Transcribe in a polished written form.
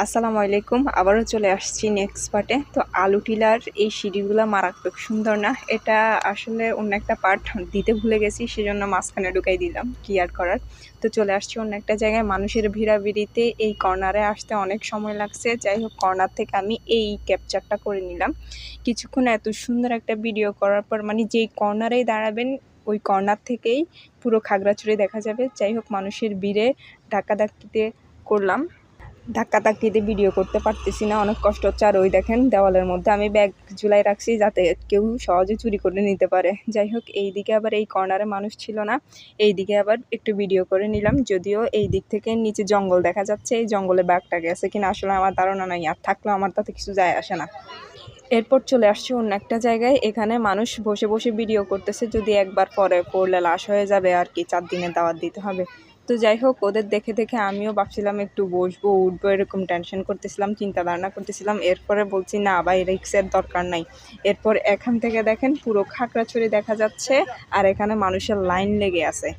আসসালামু আলাইকুম। আবারও চলে আসছি নেক্সট পার্টে। তো আলু টিলার এই সিঁড়িগুলো মারাত্মক সুন্দর না? এটা আসলে অন্য একটা পার্ট দিতে ভুলে গেছি, সেজন্য মাঝখানে ঢুকাই দিলাম, কি আর করার। তো চলে আসছি অন্য একটা জায়গায়, মানুষের ভিড়াভিড়িতে এই কর্নারে আসতে অনেক সময় লাগছে। যাই হোক, কর্নার থেকে আমি এই ক্যাপচারটা করে নিলাম। কিছুক্ষণ এত সুন্দর একটা ভিডিও করার পর, মানে যেই কর্নারেই দাঁড়াবেন ওই কর্নার থেকেই পুরো খাগড়াছড়ি দেখা যাবে। যাই হোক, মানুষের ভিড়ে ধাক্কাধাক্কিতে করলাম, ধাক্কাধাক্কিতে ভিডিও করতে পারতেছি না, অনেক কষ্ট হচ্ছে। আর ওই দেখেন, দেওয়ালের মধ্যে আমি ব্যাগ ঝুলাই রাখছি যাতে কেউ সহজে চুরি করে নিতে পারে। যাই হোক, এই দিকে আবার এই কর্নারে মানুষ ছিল না, এই দিকে আবার একটু ভিডিও করে নিলাম। যদিও এই দিক থেকে নিচে জঙ্গল দেখা যাচ্ছে, এই জঙ্গলে ব্যাগটা গেছে কিনা আসলে আমার ধারণা নাই, আর থাকলেও আমার তাতে কিছু যায় আসে না। এরপর চলে আসছি অন্য একটা জায়গায়, এখানে মানুষ বসে বসে ভিডিও করতেছে। যদি একবার পরে পড়লে লাশ হয়ে যাবে আর কি, 4 দিনের দাওয়াত দিতে হবে। তো যাই হোক, ওদের দেখে দেখে আমিও ভাবছিলাম একটু বসবো উঠবো, এরকম টেনশন করতেছিলাম, চিন্তা ধারণা করতেছিলাম। এরপরে বলছি না ভাই, রিক্সের দরকার নাই। এরপর এখান থেকে দেখেন পুরো খাগড়াছড়ি দেখা যাচ্ছে, আর এখানে মানুষের লাইন লেগে আছে।